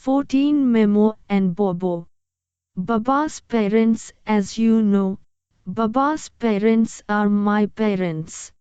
14 Mamo and Bobo. Baba's parents, as you know, Baba's parents are my parents.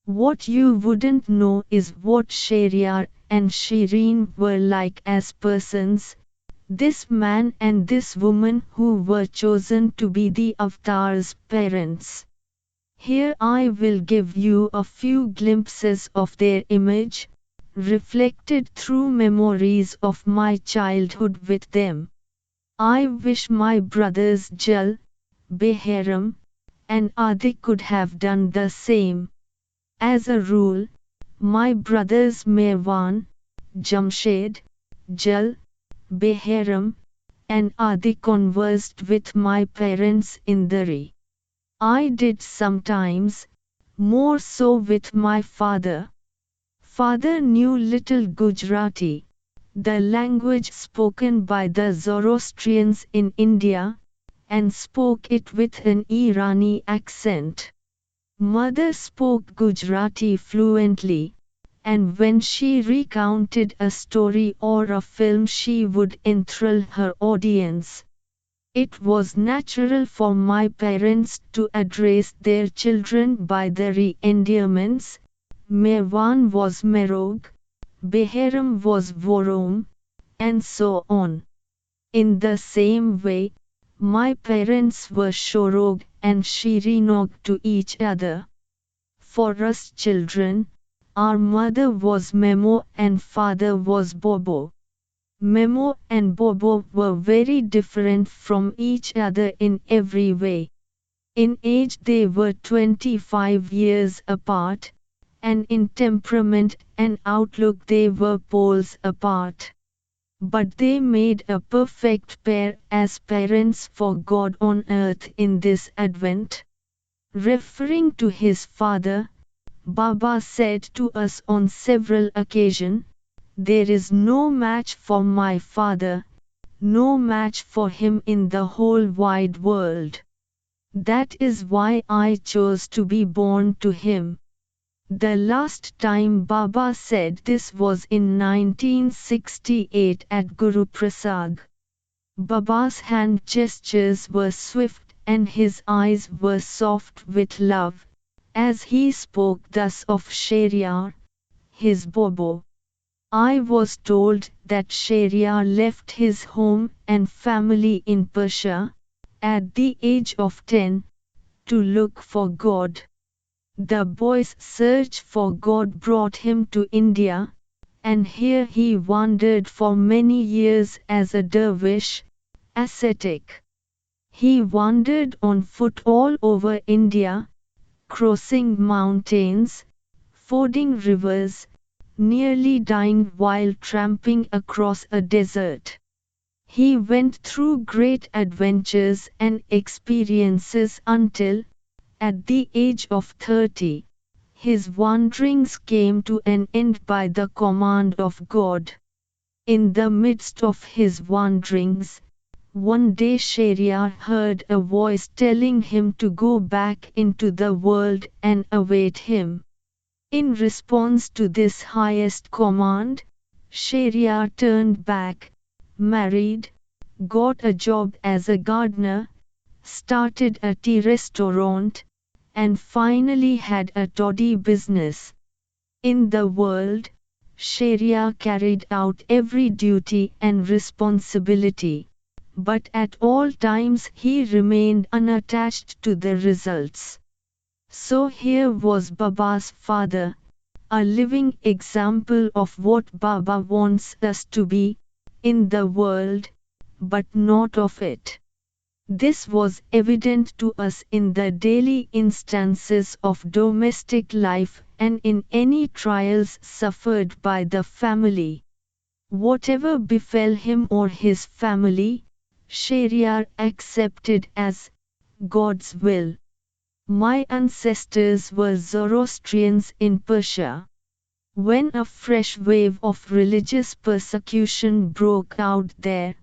What you wouldn't know is what Shahryar and Shireen were like as persons, this man and this woman who were chosen to be the avatar's parents. Here I will give you a few glimpses of their image, reflected through memories of my childhood with them. I wish my brothers Jal, Behram, and Adi could have done the same. As a rule, my brothers Mirwan, Jamshed, Jal, Behram, and Adi conversed with my parents in Dari. I did sometimes, more so with my father. Father knew little Gujarati, the language spoken by the Zoroastrians in India, and spoke it with an Irani accent. Mother spoke Gujarati fluently, and when she recounted a story or a film she would enthrall her audience. It was natural for my parents to address their children by the re-endearments. Mirwan was Merog, Behram was Vorom, and so on. In the same way, my parents were Shorog and Shirinog to each other. For us children, our mother was Memo and father was Bobo. Memo and Bobo were very different from each other in every way. In age they were 25 years apart, and in temperament and outlook they were poles apart. But they made a perfect pair as parents for God on earth in this Advent. Referring to his father, Baba said to us on several occasions, "There is no match for my father, no match for him in the whole wide world. That is why I chose to be born to him." The last time Baba said this was in 1968 at Guru Prasad. Baba's hand gestures were swift and his eyes were soft with love, as he spoke thus of Shahryar, his Bobo. I was told that Shahryar left his home and family in Persia, at the age of 10, to look for God. The boy's search for God brought him to India, and here he wandered for many years as a dervish, ascetic. He wandered on foot all over India, crossing mountains, fording rivers, nearly dying while tramping across a desert. He went through great adventures and experiences until, at the age of 30, his wanderings came to an end by the command of God. In the midst of his wanderings, one day Shahryar heard a voice telling him to go back into the world and await him. In response to this highest command, Shahryar turned back, married, got a job as a gardener, started a tea restaurant, and finally had a toddy business. In the world, Shahryar carried out every duty and responsibility, but at all times he remained unattached to the results. So here was Baba's father, a living example of what Baba wants us to be, in the world, but not of it. This was evident to us in the daily instances of domestic life and in any trials suffered by the family. Whatever befell him or his family, Shahryar accepted as God's will. My ancestors were Zoroastrians in Persia. When a fresh wave of religious persecution broke out there,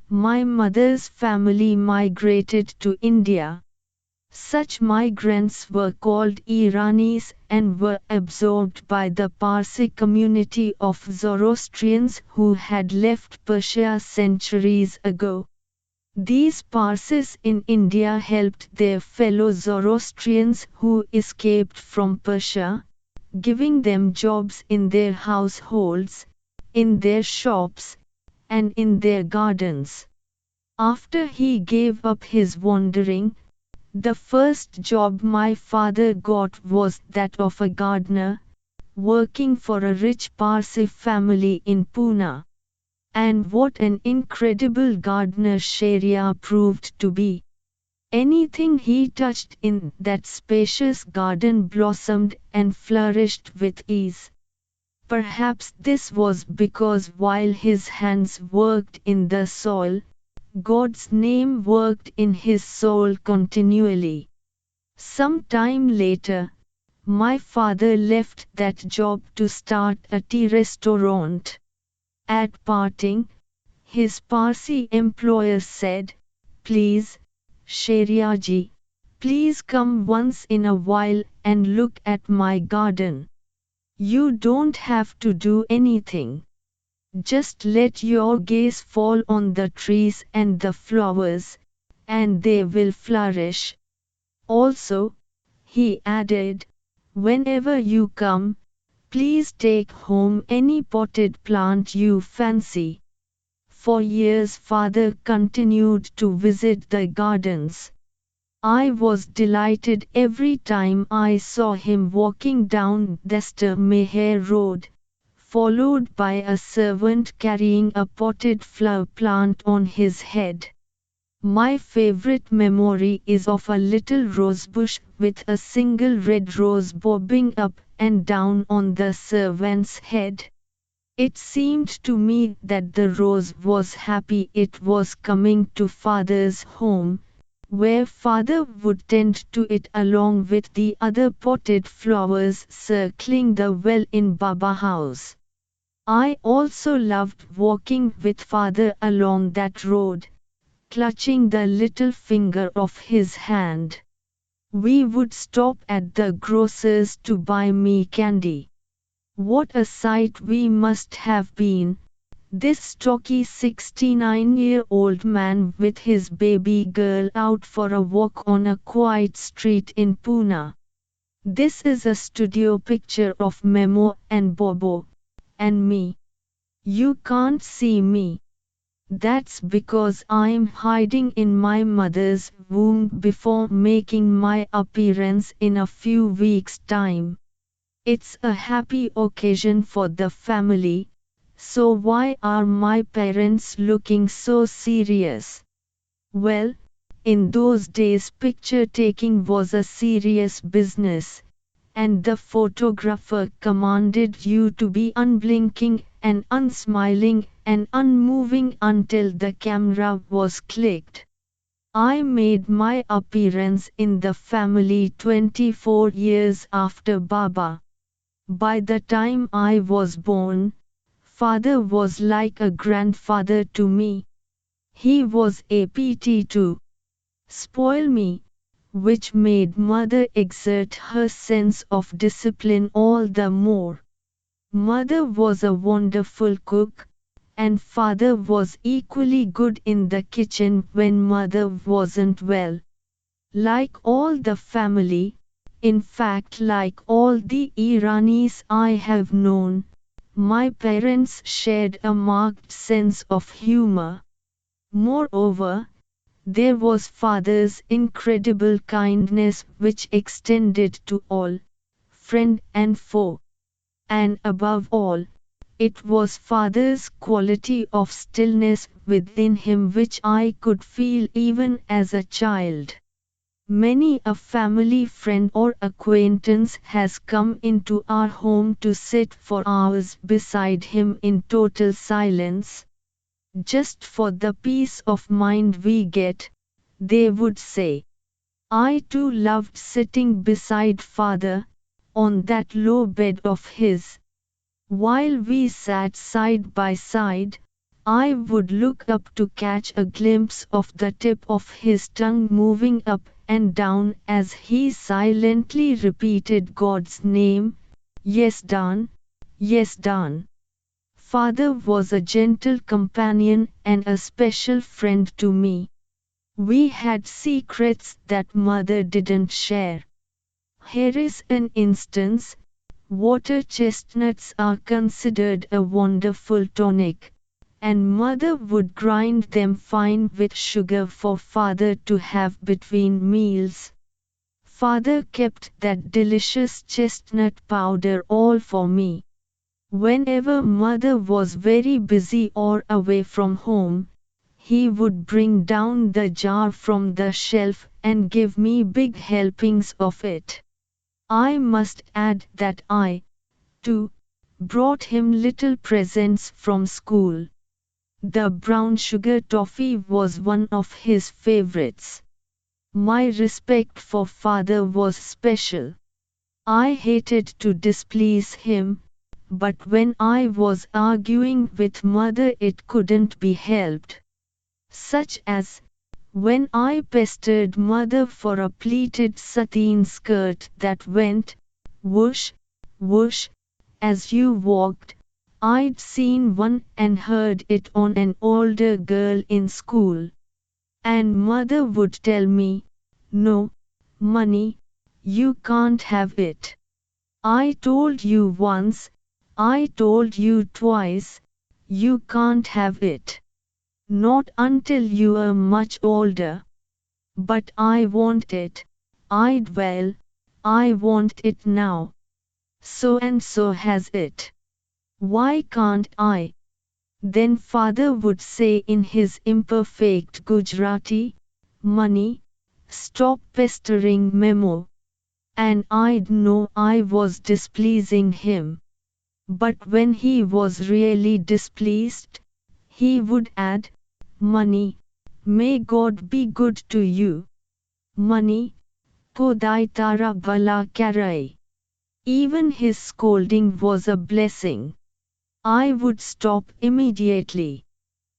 my mother's family migrated to India. Such migrants were called Iranis and were absorbed by the Parsi community of Zoroastrians who had left Persia centuries ago. These Parsis in India helped their fellow Zoroastrians who escaped from Persia, giving them jobs in their households, in their shops, and in their gardens. After he gave up his wandering, the first job my father got was that of a gardener, working for a rich Parsi family in Pune. And what an incredible gardener Sharia proved to be. Anything he touched in that spacious garden blossomed and flourished with ease. Perhaps this was because while his hands worked in the soil, God's name worked in his soul continually. Some time later, my father left that job to start a tea restaurant. At parting, his Parsi employer said, "Please, Sharia ji, please come once in a while and look at my garden. You don't have to do anything. Just let your gaze fall on the trees and the flowers, and they will flourish. Also," he added, "whenever you come, please take home any potted plant you fancy." For years father continued to visit the gardens. I was delighted every time I saw him walking down Dester Meher Road, followed by a servant carrying a potted flower plant on his head. My favorite memory is of a little rosebush with a single red rose bobbing up and down on the servant's head. It seemed to me that the rose was happy it was coming to father's home, where father would tend to it along with the other potted flowers circling the well in Baba house. I also loved walking with father along that road, clutching the little finger of his hand. We would stop at the grocer's to buy me candy. What a sight we must have been, this stocky 69-year-old man with his baby girl out for a walk on a quiet street in Pune. This is a studio picture of Mamo and Bobo, and me. You can't see me. That's because I'm hiding in my mother's womb before making my appearance in a few weeks' time. It's a happy occasion for the family, so why are my parents looking so serious? Well, in those days picture taking was a serious business, and the photographer commanded you to be unblinking and unsmiling and unmoving until the camera was clicked. I made my appearance in the family 24 years after Baba. By the time I was born, father was like a grandfather to me. He was APT to spoil me, which made mother exert her sense of discipline all the more. Mother was a wonderful cook, and father was equally good in the kitchen when mother wasn't well. Like all the family, in fact like all the Iranis I have known, my parents shared a marked sense of humor. Moreover, there was father's incredible kindness which extended to all, friend and foe. And above all, it was father's quality of stillness within him which I could feel even as a child. Many a family friend or acquaintance has come into our home to sit for hours beside him in total silence. Just for the peace of mind we get, they would say. I too loved sitting beside father, on that low bed of his. While we sat side by side, I would look up to catch a glimpse of the tip of his tongue moving up and down as he silently repeated God's name, "Yes, done, yes, done." Father was a gentle companion and a special friend to me. We had secrets that mother didn't share. Here is an instance. Water chestnuts are considered a wonderful tonic, and mother would grind them fine with sugar for father to have between meals. Father kept that delicious chestnut powder all for me. Whenever mother was very busy or away from home, he would bring down the jar from the shelf and give me big helpings of it. I must add that I, too, brought him little presents from school. The brown sugar toffee was one of his favorites. My respect for father was special. I hated to displease him, but when I was arguing with mother it couldn't be helped. Such as, when I pestered mother for a pleated sateen skirt that went, whoosh, whoosh, as you walked. I'd seen one and heard it on an older girl in school. And mother would tell me, "No, money, you can't have it. I told you once, I told you twice, you can't have it. Not until you are much older." But I want it. I want it now. So and so has it. Why can't I? Then father would say in his imperfect Gujarati, "Money, stop pestering Mamo." And I'd know I was displeasing him. But when he was really displeased, he would add, "Money, may God be good to you. Money, Kodai tara bala karai." Even his scolding was a blessing. I would stop immediately.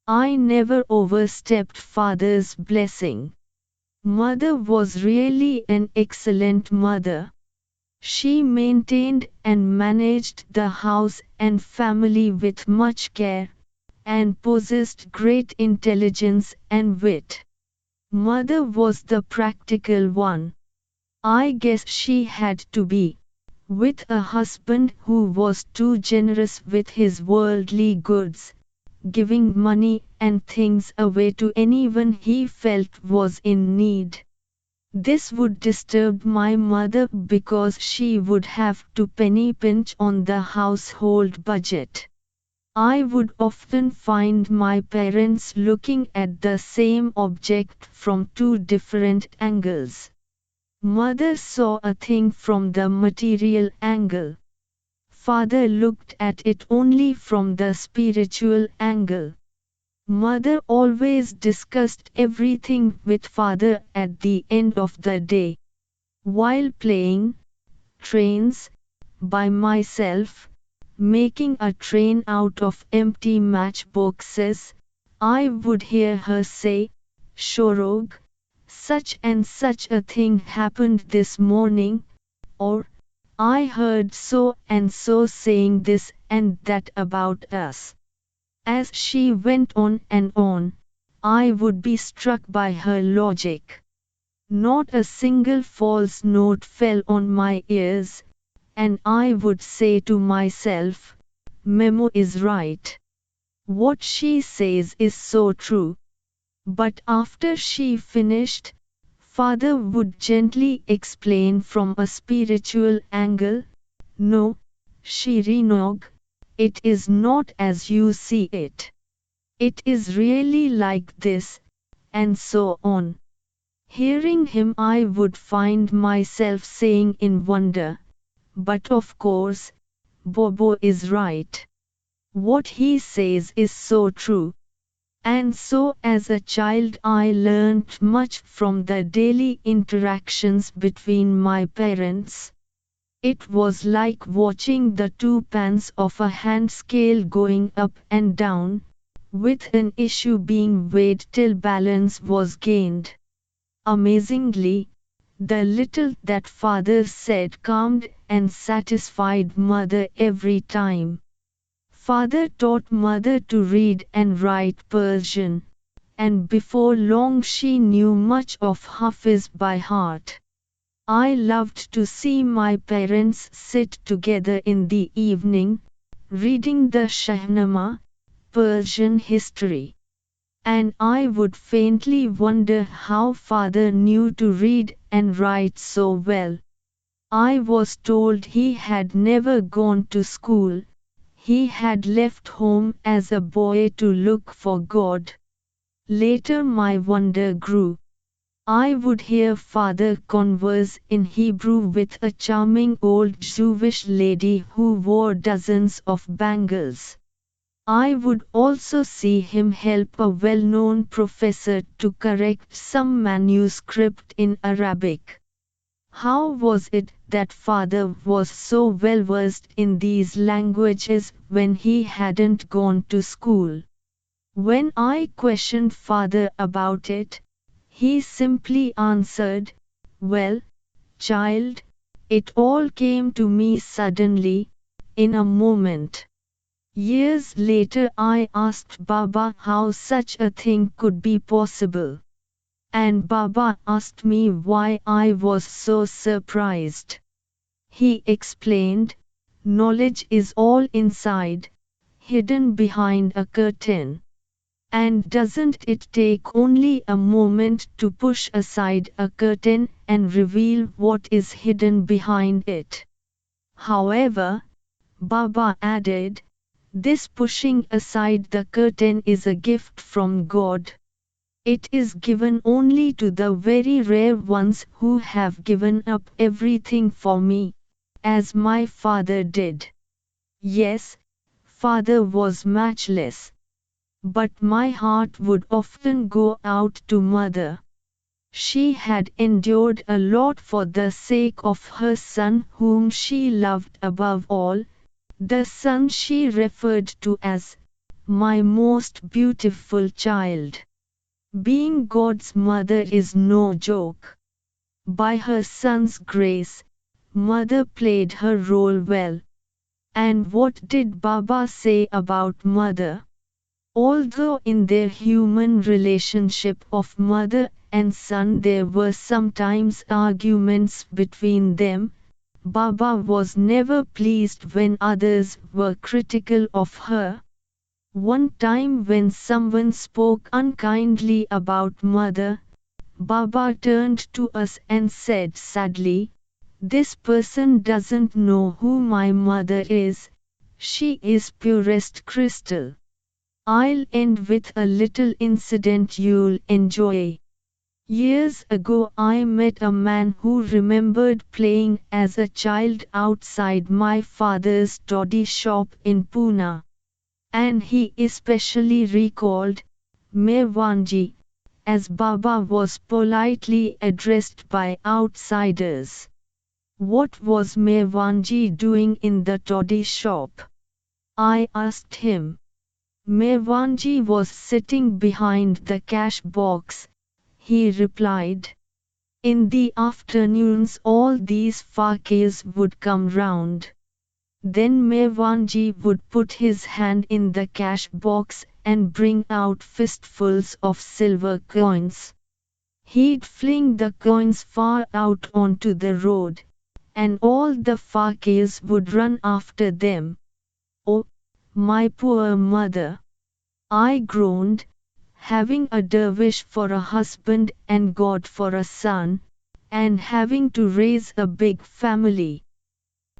I never overstepped father's blessing. Mother was really an excellent mother. She maintained and managed the house and family with much care, and possessed great intelligence and wit. Mother was the practical one. I guess she had to be, with a husband who was too generous with his worldly goods, giving money and things away to anyone he felt was in need. This would disturb my mother because she would have to penny pinch on the household budget. I would often find my parents looking at the same object from two different angles. Mother saw a thing from the material angle. Father looked at it only from the spiritual angle. Mother always discussed everything with father at the end of the day. While playing trains by myself, making a train out of empty matchboxes, I would hear her say, "Shorog, such and such a thing happened this morning," or, "I heard so and so saying this and that about us." As she went on and on, I would be struck by her logic. Not a single false note fell on my ears, and I would say to myself, "Memo is right. What she says is so true." But after she finished, father would gently explain from a spiritual angle, "No, Shirinog, it is not as you see it. It is really like this," and so on. Hearing him I would find myself saying in wonder, "But of course, Bobo is right. What he says is so true." And so as a child I learnt much from the daily interactions between my parents. It was like watching the two pans of a hand scale going up and down, with an issue being weighed till balance was gained. Amazingly, the little that father said calmed and satisfied mother every time. Father taught mother to read and write Persian, and before long she knew much of Hafiz by heart. I loved to see my parents sit together in the evening, reading the Shahnama, Persian history. And I would faintly wonder how father knew to read and write so well. I was told he had never gone to school, he had left home as a boy to look for God. Later my wonder grew. I would hear father converse in Hebrew with a charming old Jewish lady who wore dozens of bangles. I would also see him help a well-known professor to correct some manuscript in Arabic. How was it that father was so well versed in these languages when he hadn't gone to school? When I questioned father about it, he simply answered, "Well, child, it all came to me suddenly, in a moment." Years later I asked Baba how such a thing could be possible. And Baba asked me why I was so surprised. He explained, knowledge is all inside, hidden behind a curtain. And doesn't it take only a moment to push aside a curtain and reveal what is hidden behind it? However, Baba added, this pushing aside the curtain is a gift from God. It is given only to the very rare ones who have given up everything for me, as my father did. Yes, father was matchless. But my heart would often go out to mother. She had endured a lot for the sake of her son whom she loved above all, the son she referred to as my most beautiful child. Being God's mother is no joke. By her son's grace, mother played her role well. And what did Baba say about mother? Although in their human relationship of mother and son there were sometimes arguments between them, Baba was never pleased when others were critical of her. One time when someone spoke unkindly about mother, Baba turned to us and said sadly, "This person doesn't know who my mother is, she is purest crystal." I'll end with a little incident you'll enjoy. Years ago I met a man who remembered playing as a child outside my father's toddy shop in Pune. And he especially recalled, Mevanji, as Baba was politely addressed by outsiders. What was Mevanji doing in the toddy shop? I asked him. Mevanji was sitting behind the cash box, he replied. In the afternoons all these fakirs would come round. Then Mevanji would put his hand in the cash box and bring out fistfuls of silver coins. He'd fling the coins far out onto the road, and all the fakirs would run after them. Oh, my poor mother! I groaned, having a dervish for a husband and God for a son, and having to raise a big family.